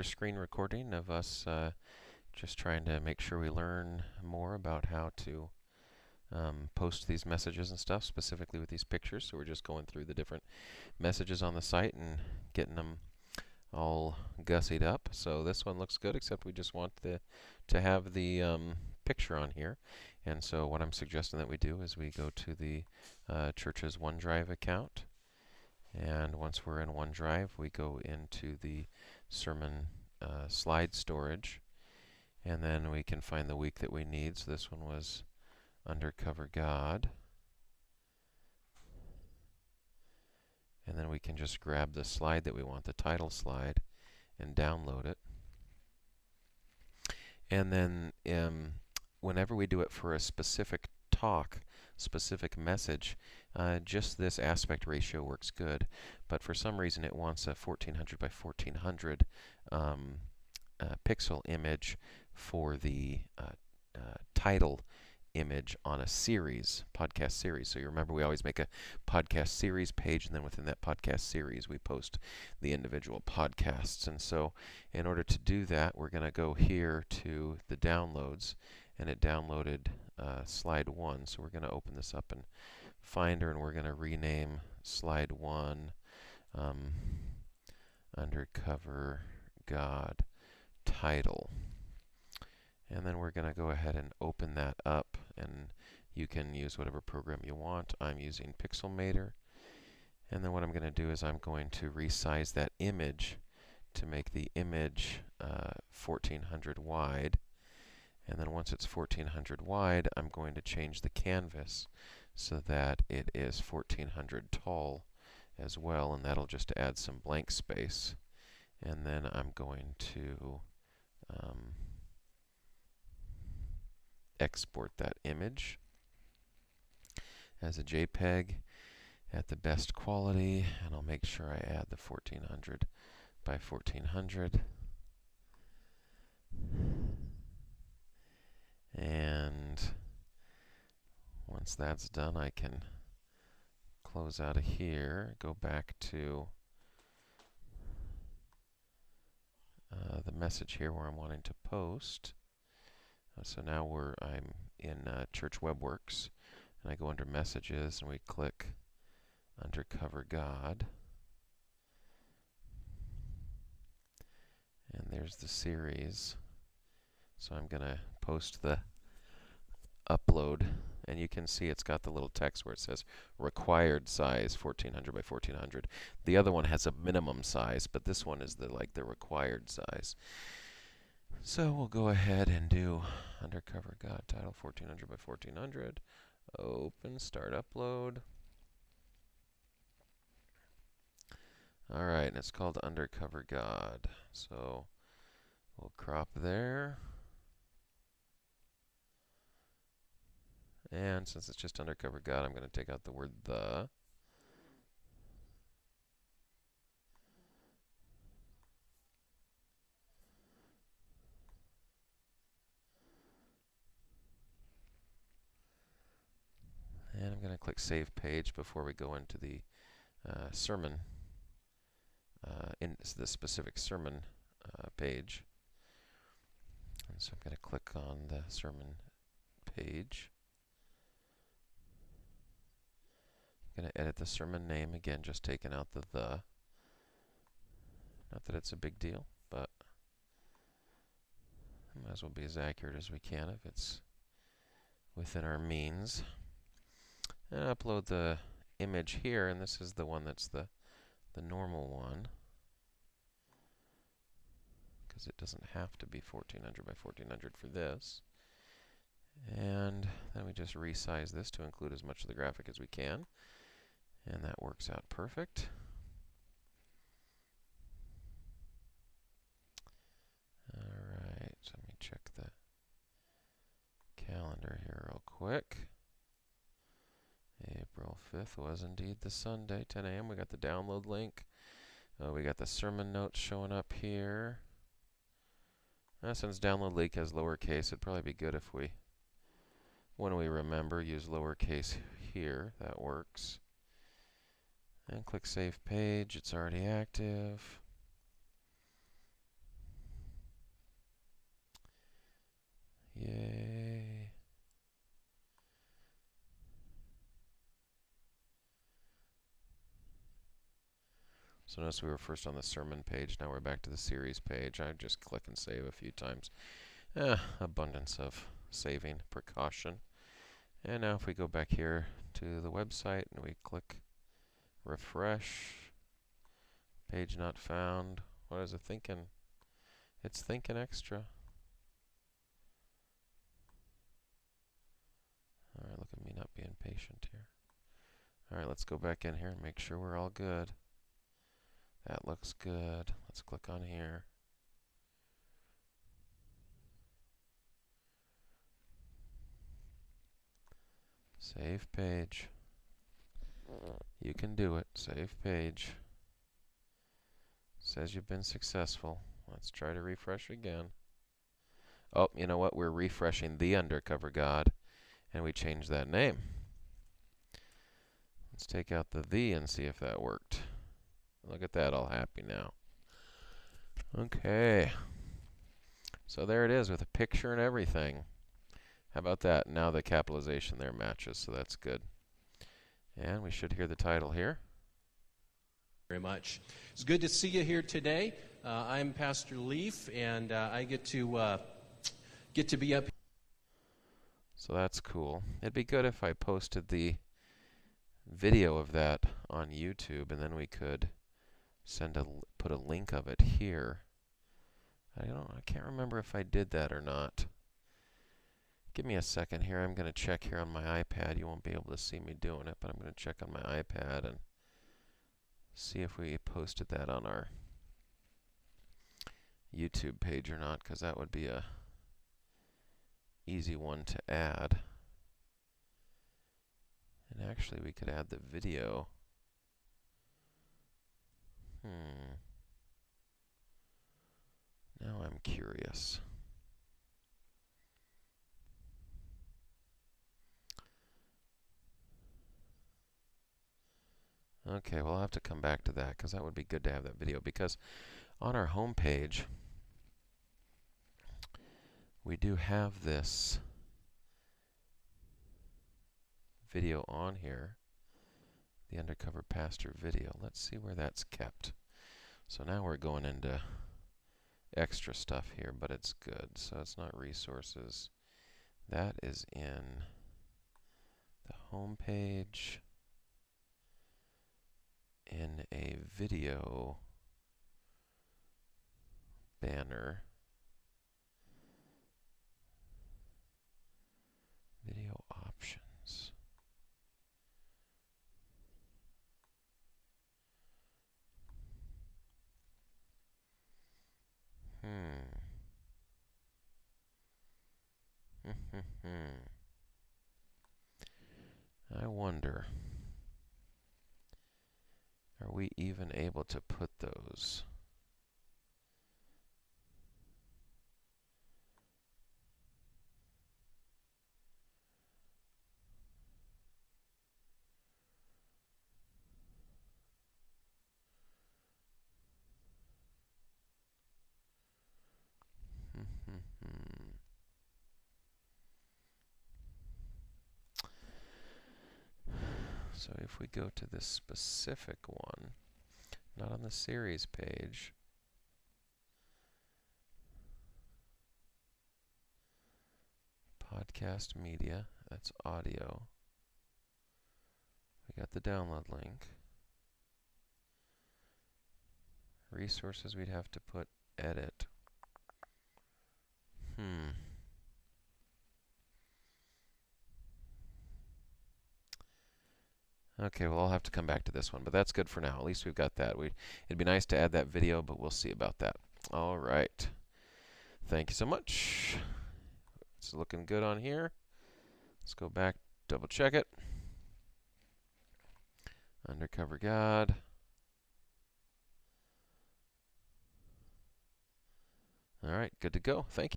Screen recording of us just trying to make sure we learn more about how to post these messages and stuff, specifically with these pictures. So we're just going through the different messages on the site and getting them all gussied up. So this one looks good, except we just want to have the picture on here. And so what I'm suggesting that we do is we go to the church's OneDrive account. And once we're in OneDrive, we go into the sermon slide storage, and then we can find the week that we need. So this one was Undercover God. And then we can just grab the slide that we want, the title slide, and download it. And then whenever we do it for a specific talk, specific message, just this aspect ratio works good. But for some reason it wants a 1400 by 1400 pixel image for the title image on a series, podcast series. So you remember we always make a podcast series page, and then within that podcast series we post the individual podcasts. And so in order to do that, we're going to go here to the downloads, and it downloaded slide 1. So we're going to open this up in Finder, and we're going to rename slide 1 Undercover God title. And then we're going to go ahead and open that up, and you can use whatever program you want. I'm using Pixelmator. And then what I'm going to do is I'm going to resize that image to make the image 1400 wide. And then once it's 1400 wide, I'm going to change the canvas so that it is 1400 tall as well, and that'll just add some blank space. And then I'm going to export that image as a JPEG at the best quality, and I'll make sure I add the 1400 by 1400. And once that's done, I can close out of here, go back to the message here where I'm wanting to post. So now I'm in Church Webworks, and I go under Messages, and we click Undercover God. And there's the series. So I'm going to post the upload, and you can see it's got the little text where it says required size 1400 by 1400. The other one has a minimum size, but this one is the required size. So we'll go ahead and do Undercover God title 1400 by 1400. Open, start upload. Alright, and it's called Undercover God. So we'll crop there. And since it's just Undercover God, I'm going to take out the word the. And I'm going to click Save Page before we go into the sermon, in the specific sermon page. And so I'm going to click on the sermon page. I'm going to edit the sermon name again, just taking out the. Not that it's a big deal, but might as well be as accurate as we can if it's within our means. And upload the image here, and this is the one that's the normal one, because it doesn't have to be 1400 by 1400 for this. And then we just resize this to include as much of the graphic as we can, and that works out perfect. Alright, so let me check the calendar here real quick. April 5th was indeed the Sunday, 10 a.m. We got the download link. We got the sermon notes showing up here. Since download link has lowercase, it'd probably be good if we, when we remember, use lowercase here. That works. And click Save Page. It's already active. So notice we were first on the sermon page. Now we're back to the series page. I just click and save a few times. Abundance of saving precaution. And now if we go back here to the website and we click refresh, page not found. What is it thinking? It's thinking extra. Alright, look at me not being patient here. Alright, let's go back in here and make sure we're all good. That looks good. Let's click on here. Save page. You can do it. Save page. Says you've been successful. Let's try to refresh again. Oh, you know what? We're refreshing the Undercover God, and we changed that name. Let's take out the and see if that worked. Look at that, all happy now. Okay. So there it is with a picture and everything. How about that? Now the capitalization there matches, so that's good. And we should hear the title here. Very much. It's good to see you here today. I'm Pastor Leaf, and I get to be up. So that's cool. It'd be good if I posted the video of that on YouTube, and then we could put a link of it here. I can't remember if I did that or not. Give me a second here. I'm going to check here on my iPad. You won't be able to see me doing it, but I'm going to check on my iPad and see if we posted that on our YouTube page or not, because that would be a easy one to add. And actually we could add the video. Now I'm curious. Okay, well I'll have to come back to that, because that would be good to have that video, because on our home page we do have this video on here, the Undercover Pastor video. Let's see where that's kept. So now we're going into extra stuff here, but it's good. So it's not resources. That is in the home page in a video banner. Video options. I wonder, are we even able to put those? So if we go to this specific one, not on the series page, podcast media, that's audio. We got the download link. Resources, we'd have to put edit. Okay, well, I'll have to come back to this one, but that's good for now. At least we've got that. It'd be nice to add that video, but we'll see about that. All right. Thank you so much. It's looking good on here. Let's go back, double check it. Undercover God. All right, good to go. Thank you.